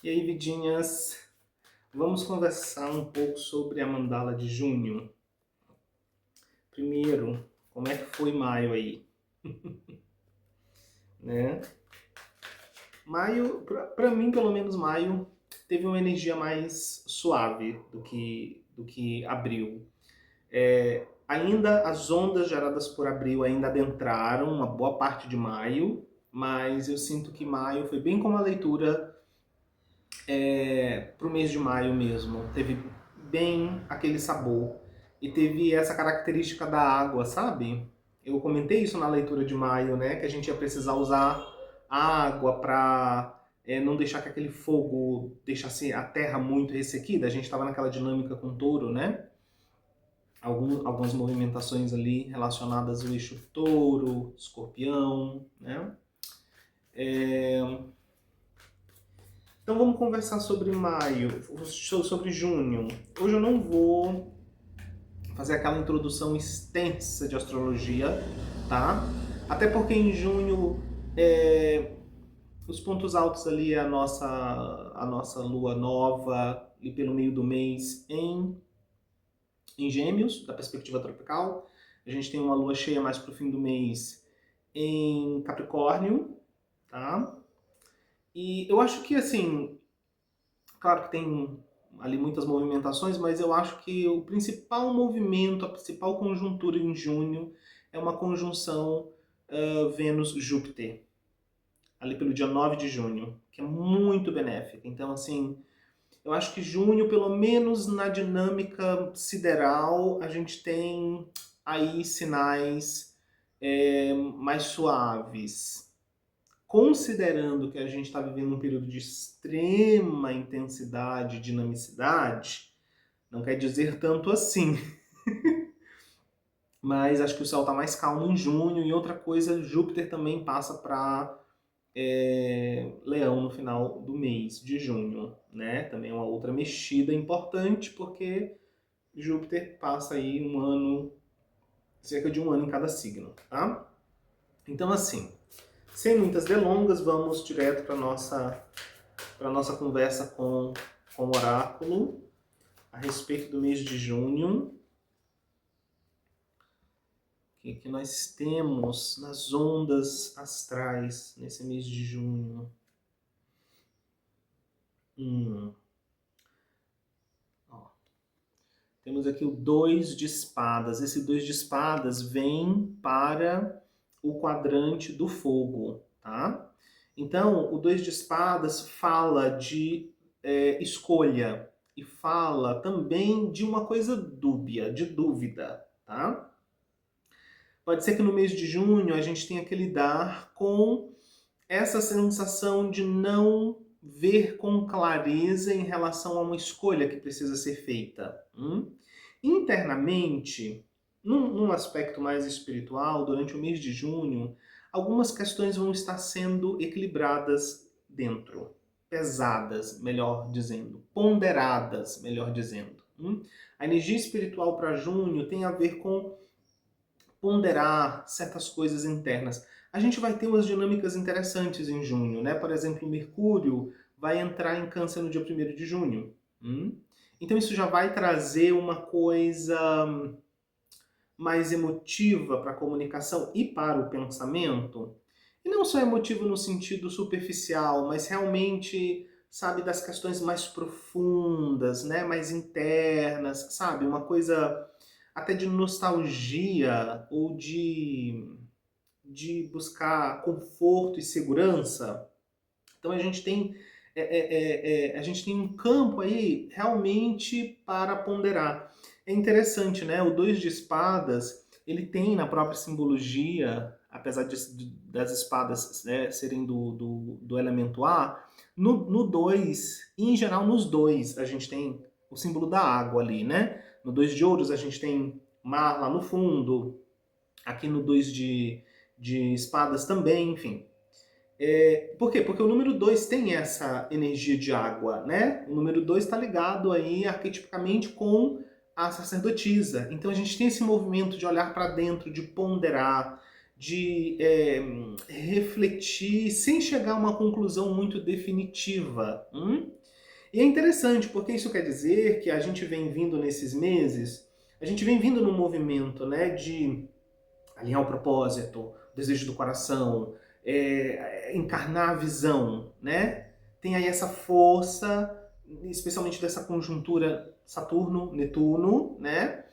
E aí, vidinhas, vamos conversar um pouco sobre a mandala de junho. Primeiro, como é que foi maio aí? Né? Maio, pra mim, pelo menos maio, teve uma energia mais suave do que abril. Ainda as ondas geradas por abril ainda adentraram uma boa parte de maio, mas eu sinto que maio foi bem como a leitura para o mês de maio mesmo. Teve bem aquele sabor. E teve essa característica da água, sabe? Eu comentei isso na leitura de maio, né? Que a gente ia precisar usar água para não deixar que aquele fogo deixasse a terra muito ressequida. A gente estava naquela dinâmica com touro, né? Algumas movimentações ali relacionadas ao eixo touro, escorpião, né? Então vamos conversar sobre maio, sobre junho. Hoje eu não vou fazer aquela introdução extensa de astrologia, tá? Até porque em junho os pontos altos ali é a nossa lua nova e pelo meio do mês em Gêmeos, da perspectiva tropical. A gente tem uma lua cheia mais pro fim do mês em Capricórnio, tá? E eu acho que assim, claro que tem ali muitas movimentações, mas eu acho que o principal movimento, a principal conjuntura em junho é uma conjunção Vênus-Júpiter, ali pelo dia 9 de junho, que é muito benéfica. Então, assim, eu acho que junho, pelo menos na dinâmica sideral, a gente tem aí sinais mais suaves. Considerando que a gente está vivendo um período de extrema intensidade e dinamicidade, não quer dizer tanto assim. Mas acho que o céu está mais calmo em junho. E outra coisa, Júpiter também passa para Leão no final do mês de junho, né? Também é uma outra mexida importante, porque Júpiter passa aí um ano, cerca de um ano em cada signo, tá? Então, assim, sem muitas delongas, vamos direto para nossa conversa com o oráculo a respeito do mês de junho. O que nós temos nas ondas astrais nesse mês de junho? Ó, temos aqui o 2 de espadas. Esse 2 de espadas vem para o quadrante do fogo, tá? Então, o 2 de espadas fala de escolha e fala também de uma coisa dúbia, de dúvida, tá? Pode ser que no mês de junho a gente tenha que lidar com essa sensação de não ver com clareza em relação a uma escolha que precisa ser feita. Internamente, num aspecto mais espiritual, durante o mês de junho, algumas questões vão estar sendo equilibradas dentro, pesadas, melhor dizendo, ponderadas, melhor dizendo. A energia espiritual para junho tem a ver com ponderar certas coisas internas. A gente vai ter umas dinâmicas interessantes em junho, né? Por exemplo, Mercúrio vai entrar em Câncer no dia 1º de junho. Então isso já vai trazer uma coisa mais emotiva para a comunicação e para o pensamento. E não só emotivo no sentido superficial, mas realmente, sabe, das questões mais profundas, né? Mais internas, sabe? Uma coisa até de nostalgia ou de buscar conforto e segurança. Então a gente tem um campo aí realmente para ponderar. É interessante, né? O 2 de espadas, ele tem na própria simbologia, apesar das espadas, né, serem do elemento ar, no 2, e em geral nos dois, a gente tem o símbolo da água ali, né? No 2 de ouros a gente tem mar lá no fundo, aqui no 2 de espadas também, enfim. Por quê? Porque o número 2 tem essa energia de água, né? O número 2 está ligado aí arquetipicamente com a sacerdotisa. Então a gente tem esse movimento de olhar para dentro, de ponderar, refletir sem chegar a uma conclusão muito definitiva. E é interessante, porque isso quer dizer que a gente vem vindo nesses meses, a gente vem vindo num movimento, né, de alinhar o propósito, o desejo do coração, encarnar a visão, né? Tem aí essa força, especialmente dessa conjuntura Saturno-Netuno, né?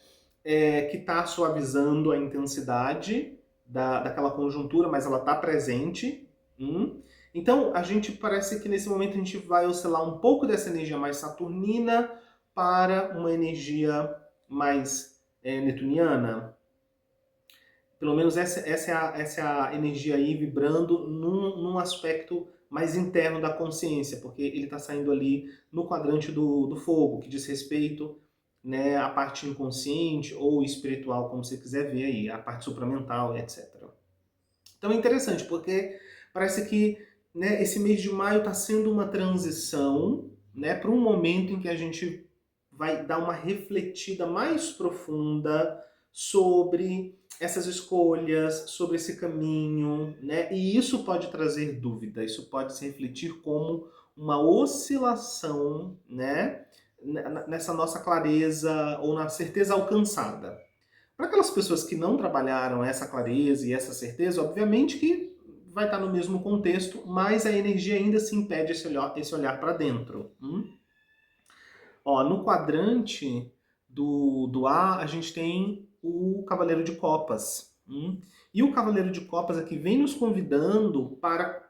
Que está suavizando a intensidade daquela conjuntura, mas ela está presente. Então, a gente parece que nesse momento a gente vai oscilar um pouco dessa energia mais saturnina para uma energia mais netuniana. Pelo menos essa é a energia aí vibrando num aspecto mais interno da consciência, porque ele está saindo ali no quadrante do fogo, que diz respeito, né, à parte inconsciente ou espiritual, como você quiser ver aí, a parte supramental, etc. Então é interessante, porque parece que, né, esse mês de maio está sendo uma transição, né, para um momento em que a gente vai dar uma refletida mais profunda sobre essas escolhas, sobre esse caminho, né? E isso pode trazer dúvida, isso pode se refletir como uma oscilação, né, nessa nossa clareza ou na certeza alcançada. Para aquelas pessoas que não trabalharam essa clareza e essa certeza, obviamente que vai estar no mesmo contexto, mas a energia ainda se impede esse olhar para dentro. Ó, no quadrante do ar, a gente tem o Cavaleiro de Copas. E o Cavaleiro de Copas aqui vem nos convidando para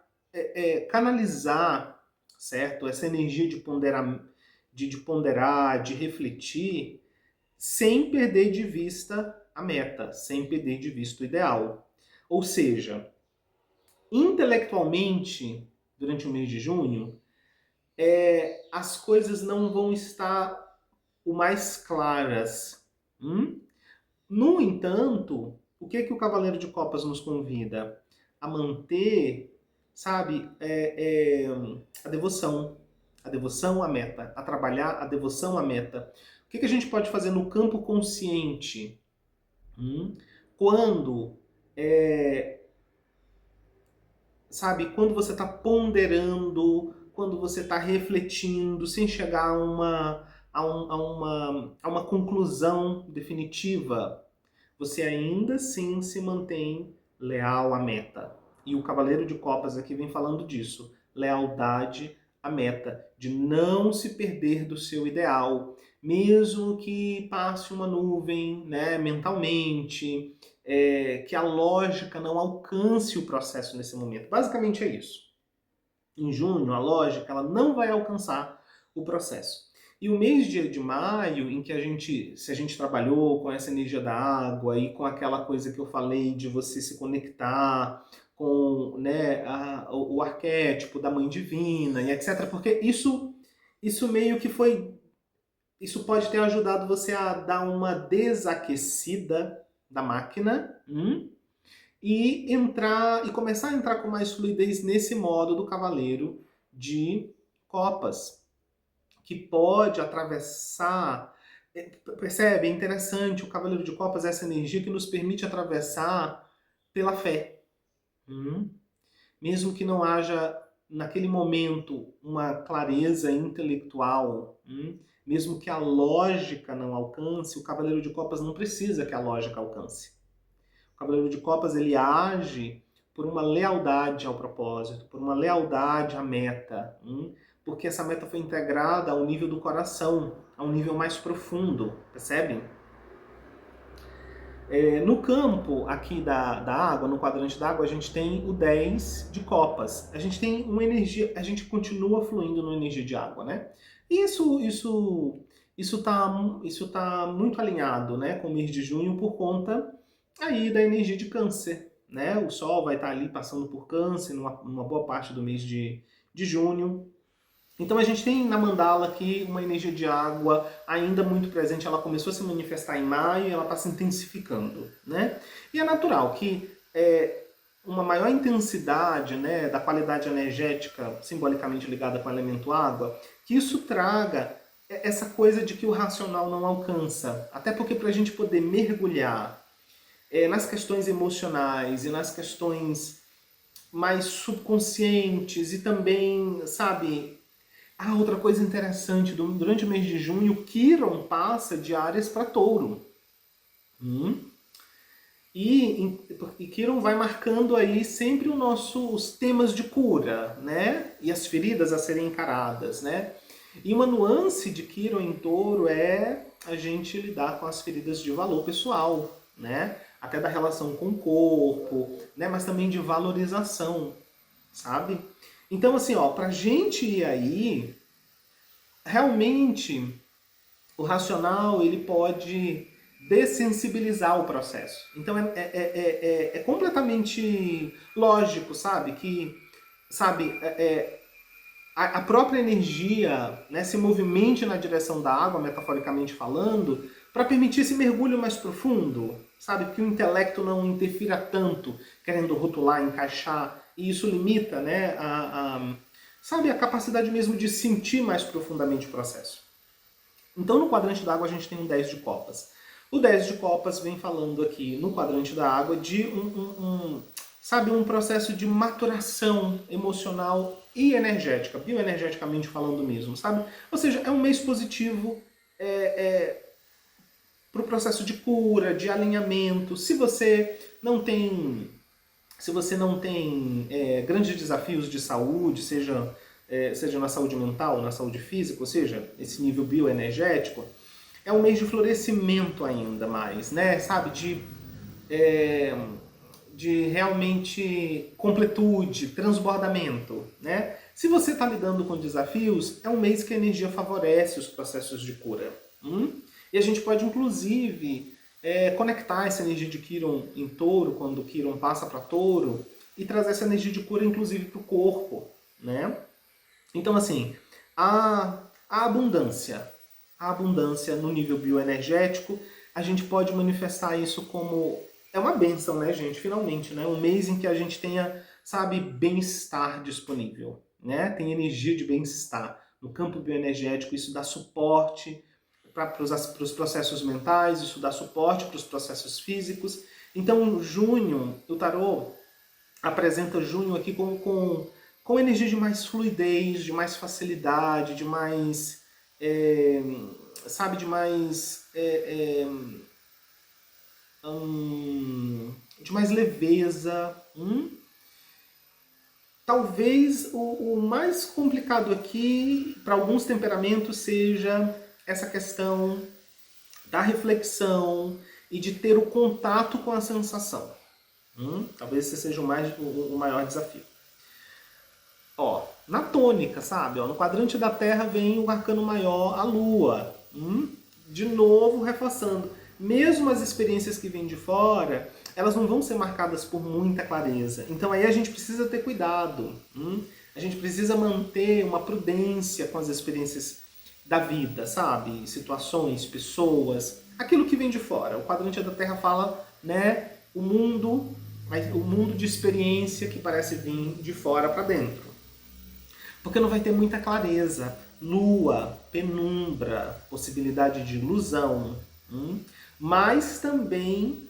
canalizar, certo? Essa energia de ponderar, de refletir, sem perder de vista a meta, sem perder de vista o ideal. Ou seja, intelectualmente, durante o mês de junho, as coisas não vão estar o mais claras. No entanto, o que o Cavaleiro de Copas nos convida? A manter, sabe, a devoção à meta, a trabalhar a devoção à meta. O que a gente pode fazer no campo consciente? Quando, sabe, quando você está ponderando, quando você está refletindo, sem chegar a uma conclusão definitiva, você ainda assim se mantém leal à meta. E o Cavaleiro de Copas aqui vem falando disso. Lealdade à meta, de não se perder do seu ideal, mesmo que passe uma nuvem, né, mentalmente, que a lógica não alcance o processo nesse momento. Basicamente é isso. Em junho, a lógica ela não vai alcançar o processo. E o mês de maio, em que se a gente trabalhou com essa energia da água e com aquela coisa que eu falei de você se conectar com, né, o arquétipo da Mãe Divina e etc. Porque isso meio que foi... Isso pode ter ajudado você a dar uma desaquecida da máquina e começar a entrar com mais fluidez nesse modo do Cavaleiro de Copas, que pode atravessar... Percebe? É interessante, o Cavaleiro de Copas é essa energia que nos permite atravessar pela fé. Mesmo que não haja, naquele momento, uma clareza intelectual, mesmo que a lógica não alcance, o Cavaleiro de Copas não precisa que a lógica alcance. O Cavaleiro de Copas ele age por uma lealdade ao propósito, por uma lealdade à meta, porque essa meta foi integrada ao nível do coração, a um nível mais profundo, percebem? No campo aqui da água, no quadrante da água, a gente tem o 10 de copas. A gente tem uma energia, a gente continua fluindo na energia de água, né? E isso tá muito alinhado, né, com o mês de junho por conta aí da energia de câncer, né? O Sol vai estar ali passando por câncer numa boa parte do mês de junho. Então a gente tem na mandala aqui uma energia de água ainda muito presente, ela começou a se manifestar em maio e ela está se intensificando, né? E é natural que uma maior intensidade, né, da qualidade energética simbolicamente ligada com o elemento água, que isso traga essa coisa de que o racional não alcança. Até porque para a gente poder mergulhar nas questões emocionais e nas questões mais subconscientes e também, sabe... Ah, outra coisa interessante, durante o mês de junho, Quiron passa de Áries para Touro. E Quiron vai marcando aí sempre os temas de cura, né? E as feridas a serem encaradas, né? E uma nuance de Quiron em Touro é a gente lidar com as feridas de valor pessoal, né? Até da relação com o corpo, né? Mas também de valorização, sabe? Então, assim, ó, pra gente ir aí, realmente, o racional, ele pode dessensibilizar o processo. Então é completamente lógico, sabe? Que, sabe, a própria energia, né, se movimente na direção da água, metaforicamente falando, para permitir esse mergulho mais profundo, sabe? Que o intelecto não interfira tanto, querendo rotular, encaixar, e isso limita, né, sabe, a capacidade mesmo de sentir mais profundamente o processo. Então, no quadrante da água, a gente tem um 10 de copas. O 10 de copas vem falando aqui, no quadrante da água, de sabe, um processo de maturação emocional e energética, bioenergeticamente falando mesmo, sabe? Ou seja, é um mês positivo para o processo de cura, de alinhamento. Se você não tem grandes desafios de saúde, seja na saúde mental, na saúde física, ou seja, esse nível bioenergético, é um mês de florescimento ainda mais, né? Sabe? De realmente completude, transbordamento, né? Se você está lidando com desafios, é um mês que a energia favorece os processos de cura. E a gente pode, inclusive, conectar essa energia de Quiron em Touro, quando Quiron passa para Touro, e trazer essa energia de cura, inclusive, para o corpo, né? Então, assim, a abundância no nível bioenergético, a gente pode manifestar isso como... É uma bênção, né, gente? Finalmente, né? Um mês em que a gente tenha, sabe, bem-estar disponível, né? Tem energia de bem-estar. No campo bioenergético, isso dá suporte para os processos mentais, isso dá suporte para os processos físicos. Então, junho, o tarô apresenta junho aqui com energia de mais fluidez, de mais facilidade, de mais... sabe, de mais... de mais leveza. Talvez o mais complicado aqui, para alguns temperamentos, seja essa questão da reflexão e de ter o contato com a sensação. Talvez esse seja o maior desafio. Ó, na tônica, sabe? Ó, no quadrante da Terra vem o arcano maior, a Lua. De novo, reforçando. Mesmo as experiências que vêm de fora, elas não vão ser marcadas por muita clareza. Então aí a gente precisa ter cuidado. A gente precisa manter uma prudência com as experiências da vida, sabe? Situações, pessoas, aquilo que vem de fora. O quadrante da Terra fala, né, o mundo de experiência que parece vir de fora para dentro. Porque não vai ter muita clareza. Lua, penumbra, possibilidade de ilusão. Mas também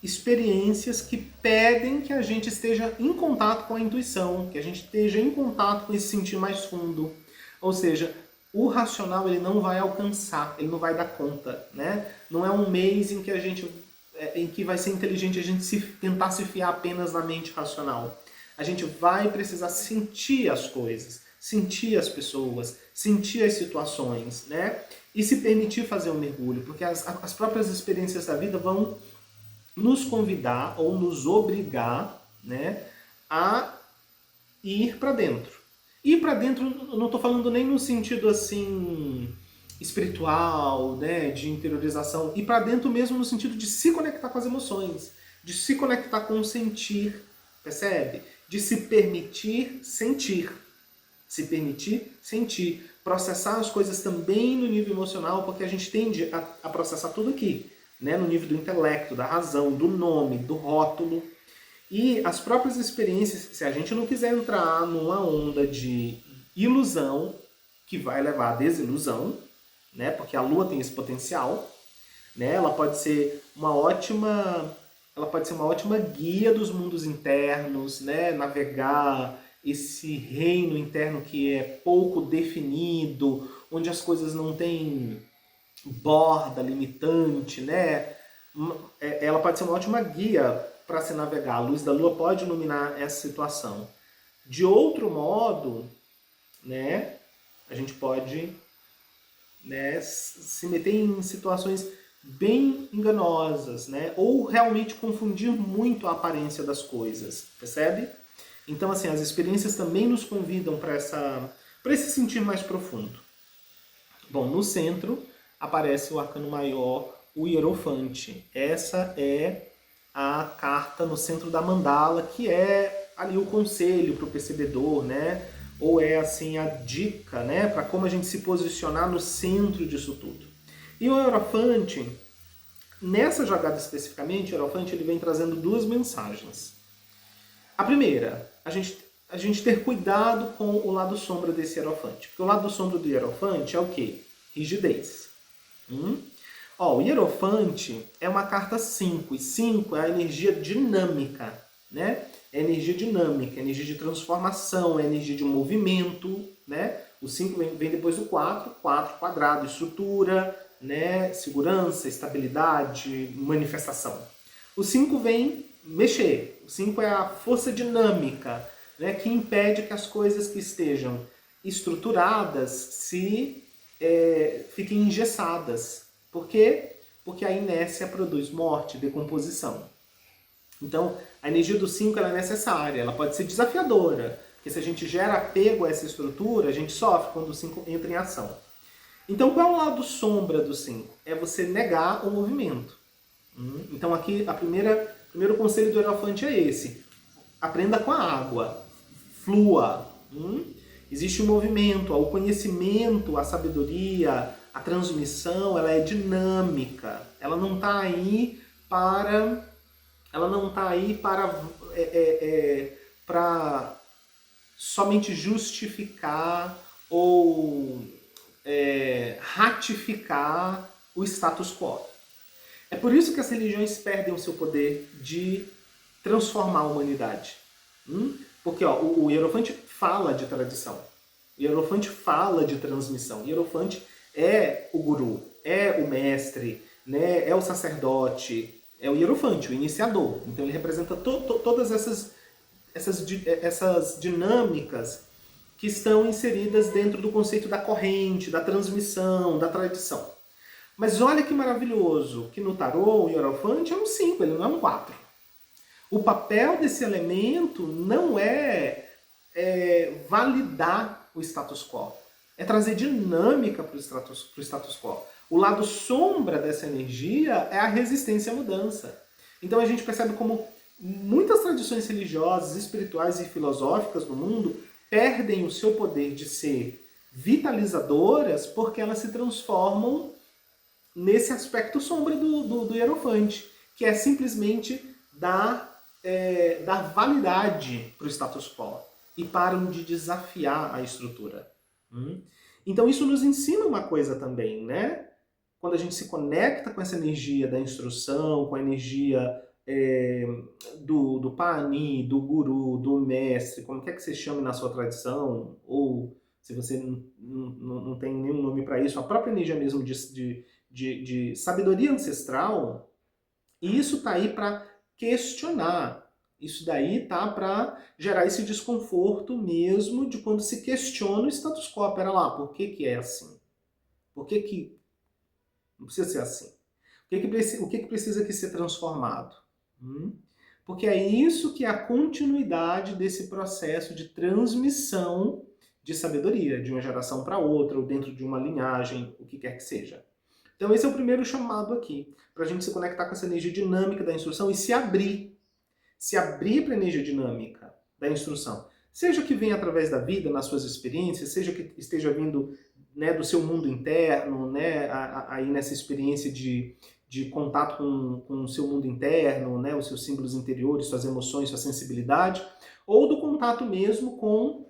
experiências que pedem que a gente esteja em contato com a intuição, que a gente esteja em contato com esse sentir mais fundo. Ou seja, o racional ele não vai alcançar, ele não vai dar conta, né? Não é um mês em que vai ser inteligente a gente tentar se fiar apenas na mente racional. A gente vai precisar sentir as coisas, sentir as pessoas, sentir as situações, né? E se permitir fazer um mergulho, porque as próprias experiências da vida vão nos convidar ou nos obrigar, né, a ir para dentro. Ir para dentro, não estou falando nem no sentido assim espiritual, né, de interiorização, ir para dentro mesmo no sentido de se conectar com as emoções, de se conectar com o sentir, percebe? De se permitir sentir. Se permitir sentir. Processar as coisas também no nível emocional, porque a gente tende a processar tudo aqui, né? No nível do intelecto, da razão, do nome, do rótulo. E as próprias experiências, se a gente não quiser entrar numa onda de ilusão, que vai levar à desilusão, né? Porque a Lua tem esse potencial, né? Ela pode ser uma ótima ela pode ser uma ótima guia dos mundos internos, né? Navegar esse reino interno que é pouco definido, onde as coisas não têm borda limitante, né? Ela pode ser uma ótima guia para se navegar. A luz da lua pode iluminar essa situação. De outro modo, né, a gente pode, né, se meter em situações bem enganosas, né, ou realmente confundir muito a aparência das coisas, percebe? Então, assim, as experiências também nos convidam para esse sentir mais profundo. Bom, no centro aparece o arcano maior, o Hierofante. Essa é a carta no centro da mandala, que é ali o conselho para o percebedor, né? Ou é assim a dica, né, para como a gente se posicionar no centro disso tudo. E o Hierofante, nessa jogada especificamente, o Hierofante ele vem trazendo duas mensagens. A primeira, a gente ter cuidado com o lado sombra desse Hierofante. Porque o lado sombra do Hierofante é o quê? Rigidez. Ó, o Hierofante é uma carta 5, e 5 é a energia dinâmica, né? É energia dinâmica, energia de transformação, é energia de movimento, né? O 5 vem depois do 4, 4 quadrado, estrutura, né? Segurança, estabilidade, manifestação. O 5 vem mexer, o 5 é a força dinâmica, né? Que impede que as coisas que estejam estruturadas fiquem engessadas. Por quê? Porque a inércia produz morte, decomposição. Então, a energia do 5 ela é necessária, ela pode ser desafiadora, porque se a gente gera apego a essa estrutura, a gente sofre quando o 5 entra em ação. Então, qual é o lado sombra do 5? É você negar o movimento. Então, aqui, o primeiro conselho do Hierofante é esse. Aprenda com a água, flua. Existe um movimento, o conhecimento, a sabedoria, a transmissão, ela é dinâmica. Ela não está aí para somente justificar ou ratificar o status quo. É por isso que as religiões perdem o seu poder de transformar a humanidade. Porque ó, o Hierofante fala de tradição. O Hierofante fala de transmissão. O Hierofante é o guru, é o mestre, né? É o sacerdote, é o Hierofante, o iniciador. Então ele representa todas essas dinâmicas que estão inseridas dentro do conceito da corrente, da transmissão, da tradição. Mas olha que maravilhoso, que no tarô o Hierofante é um 5, ele não é um 4. O papel desse elemento não é validar o status quo, é trazer dinâmica para o status quo. O lado sombra dessa energia é a resistência à mudança. Então a gente percebe como muitas tradições religiosas, espirituais e filosóficas no mundo perdem o seu poder de ser vitalizadoras porque elas se transformam nesse aspecto sombra do Hierofante, que é simplesmente dar validade para o status quo e param de desafiar a estrutura. Então isso nos ensina uma coisa também, né? Quando a gente se conecta com essa energia da instrução, com a energia do Paani, do Guru, do Mestre, como quer que você chame na sua tradição, ou se você não tem nenhum nome para isso, a própria energia mesmo de sabedoria ancestral, isso está aí para questionar. Isso daí tá para gerar esse desconforto mesmo de quando se questiona o status quo. Pera lá, por que é assim? Por que não precisa ser assim? O que precisa que ser transformado? Porque é isso que é a continuidade desse processo de transmissão de sabedoria, de uma geração para outra, ou dentro de uma linhagem, o que quer que seja. Então esse é o primeiro chamado aqui, para a gente se conectar com essa energia dinâmica da instrução e se abrir para a energia dinâmica da instrução. Seja que venha através da vida, nas suas experiências, seja que esteja vindo, né, do seu mundo interno, né, aí nessa experiência de contato com o seu mundo interno, né, os seus símbolos interiores, suas emoções, sua sensibilidade, ou do contato mesmo com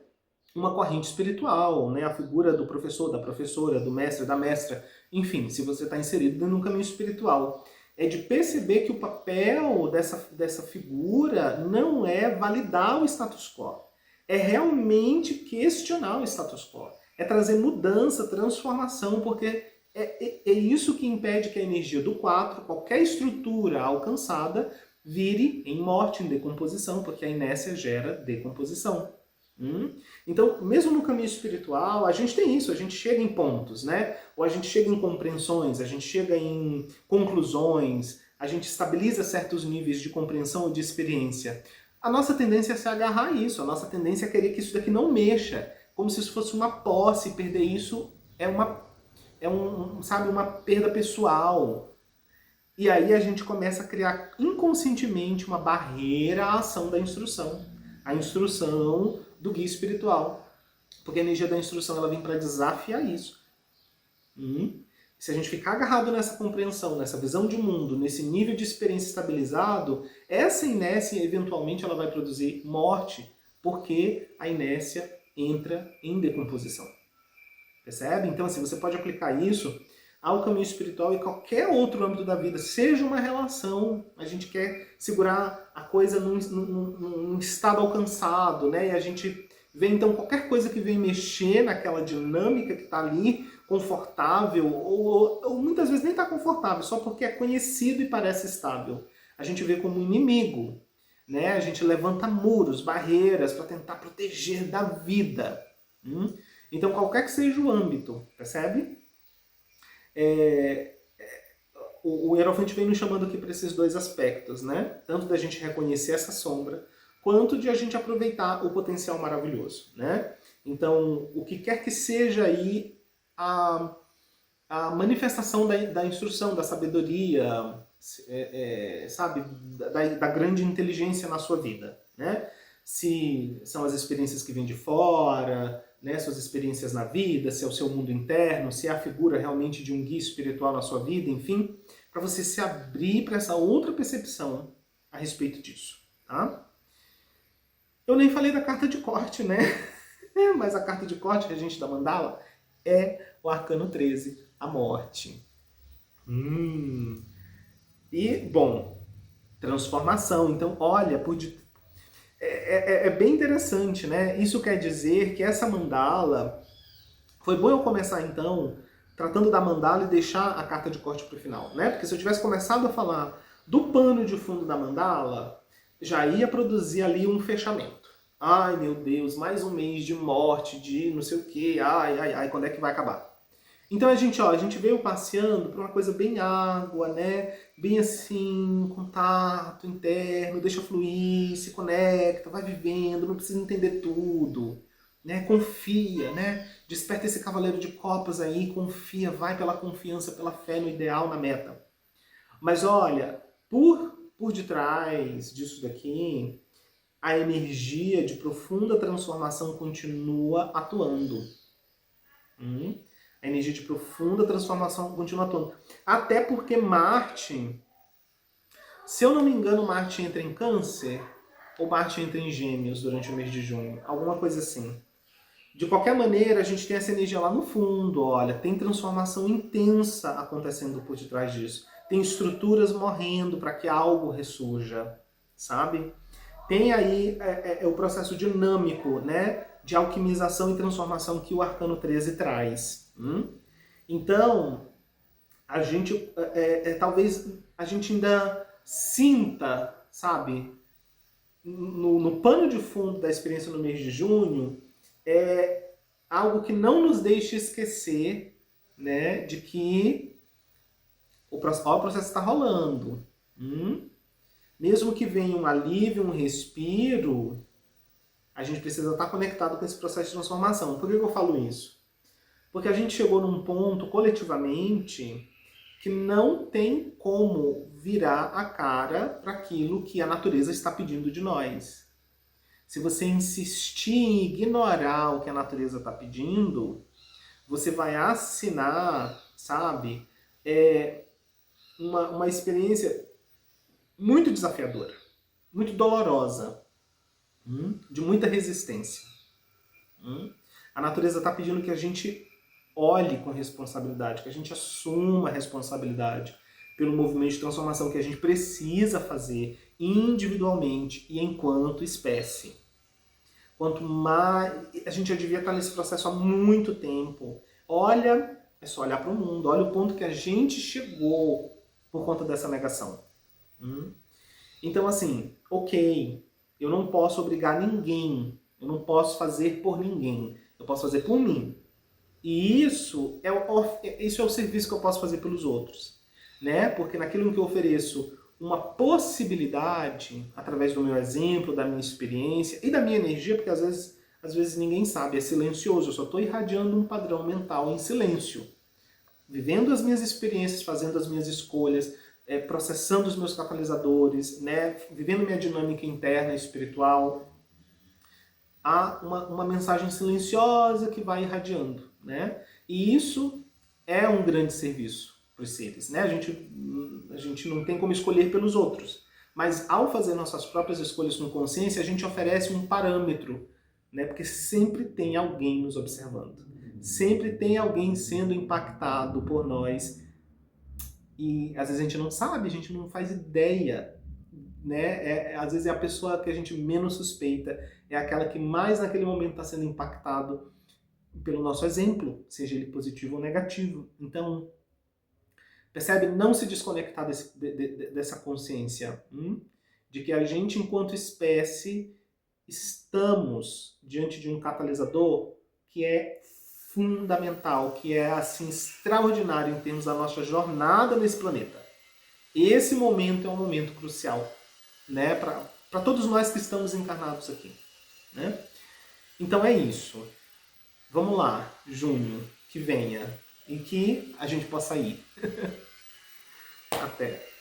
uma corrente espiritual, né, a figura do professor, da professora, do mestre, da mestra, enfim, se você está inserido num caminho espiritual. é de perceber que o papel dessa figura não é validar o status quo, é realmente questionar o status quo, é trazer mudança, transformação, porque é isso que impede que a energia do 4, qualquer estrutura alcançada, vire em morte, em decomposição, porque a inércia gera decomposição. Então, mesmo no caminho espiritual, a gente tem isso, a gente chega em pontos, né? Ou a gente chega em compreensões, a gente chega em conclusões, a gente estabiliza certos níveis de compreensão ou de experiência. A nossa tendência é se agarrar a isso, a nossa tendência é querer que isso daqui não mexa, como se isso fosse uma posse, perder isso sabe, uma perda pessoal. E aí a gente começa a criar inconscientemente uma barreira à ação da instrução. A instrução do guia espiritual. Porque a energia da instrução ela vem para desafiar isso. Se a gente ficar agarrado nessa compreensão, nessa visão de mundo, nesse nível de experiência estabilizado, essa inércia eventualmente ela vai produzir morte, porque a inércia entra em decomposição. Percebe? Então assim, você pode aplicar isso ao caminho espiritual e qualquer outro âmbito da vida, seja uma relação, a gente quer segurar a coisa num estado alcançado, né? E a gente vê então qualquer coisa que vem mexer naquela dinâmica que está ali, confortável, ou muitas vezes nem está confortável, só porque é conhecido e parece estável. A gente vê como inimigo, né? A gente levanta muros, barreiras para tentar proteger da vida. Então qualquer que seja o âmbito, percebe? O Hierophante vem nos chamando aqui para esses dois aspectos, né? Tanto da gente reconhecer essa sombra, quanto de a gente aproveitar o potencial maravilhoso, né? Então, o que quer que seja aí a manifestação da instrução, da sabedoria, sabe? Da grande inteligência na sua vida, né? Se são as experiências que vêm de fora, né, suas experiências na vida, se é o seu mundo interno, se é a figura realmente de um guia espiritual na sua vida, enfim, para você se abrir para essa outra percepção a respeito disso, tá? Eu nem falei da carta de corte, né? Mas a carta de corte que a gente dá mandala é o Arcano 13, a morte. E, bom, transformação. Então, olha, é bem interessante, né? Isso quer dizer que essa mandala... Foi bom eu começar, então, tratando da mandala e deixar a carta de corte para o final, né? Porque se eu tivesse começado a falar do pano de fundo da mandala, já ia produzir ali um fechamento. Ai, meu Deus, mais um mês de morte, de não sei o quê, ai, quando é que vai acabar? Então a gente veio passeando por uma coisa bem água, né? Bem assim, contato interno, deixa fluir, se conecta, vai vivendo, não precisa entender tudo, né? Confia, né? Desperta esse cavaleiro de copas aí, confia, vai pela confiança, pela fé no ideal, na meta. Mas olha, por detrás disso daqui, a energia de profunda transformação continua atuando. A energia de profunda transformação continua atuando. Até porque Marte, se eu não me engano, Marte entra em Câncer ou Marte entra em Gêmeos durante o mês de junho. Alguma coisa assim. De qualquer maneira, a gente tem essa energia lá no fundo, olha, tem transformação intensa acontecendo por detrás disso. Tem estruturas morrendo para que algo ressurja, sabe? Tem aí o processo dinâmico, né, de alquimização e transformação que o Arcano 13 traz. Então, a gente, talvez a gente ainda sinta, sabe, no pano de fundo da experiência no mês de junho, é algo que não nos deixe esquecer, né, de que o processo está rolando. Mesmo que venha um alívio, um respiro, a gente precisa estar conectado com esse processo de transformação. Por que eu falo isso? Porque a gente chegou num ponto, coletivamente, que não tem como virar a cara para aquilo que a natureza está pedindo de nós. Se você insistir em ignorar o que a natureza está pedindo, você vai assinar, sabe, uma experiência muito desafiadora, muito dolorosa, de muita resistência. A natureza está pedindo que a gente olhe com responsabilidade, que a gente assuma a responsabilidade, pelo movimento de transformação que a gente precisa fazer individualmente e enquanto espécie. Quanto mais... A gente já devia estar nesse processo há muito tempo. Olha, é só olhar para o mundo, olha o ponto que a gente chegou por conta dessa negação. Então, assim, ok, eu não posso obrigar ninguém, eu não posso fazer por ninguém, eu posso fazer por mim. E isso é o serviço que eu posso fazer pelos outros, né? Porque naquilo que eu ofereço uma possibilidade, através do meu exemplo, da minha experiência e da minha energia, porque às vezes ninguém sabe, é silencioso, eu só estou irradiando um padrão mental em silêncio. Vivendo as minhas experiências, fazendo as minhas escolhas, processando os meus catalisadores, né? Vivendo minha dinâmica interna e espiritual, há uma mensagem silenciosa que vai irradiando, né? E isso é um grande serviço para os seres, né? A gente não tem como escolher pelos outros, mas ao fazer nossas próprias escolhas com consciência, a gente oferece um parâmetro, né? Porque sempre tem alguém nos observando, sempre tem alguém sendo impactado por nós e às vezes a gente não sabe, a gente não faz ideia, né? Às vezes é a pessoa que a gente menos suspeita, é aquela que mais naquele momento está sendo impactado pelo nosso exemplo, seja ele positivo ou negativo. Então, percebe? Não se desconectar dessa consciência, de que a gente, enquanto espécie, estamos diante de um catalisador que é fundamental, que é assim extraordinário em termos da nossa jornada nesse planeta. Esse momento é um momento crucial, né, para todos nós que estamos encarnados aqui, né? Então é isso. Vamos lá, junho, que venha e que a gente possa ir. Até.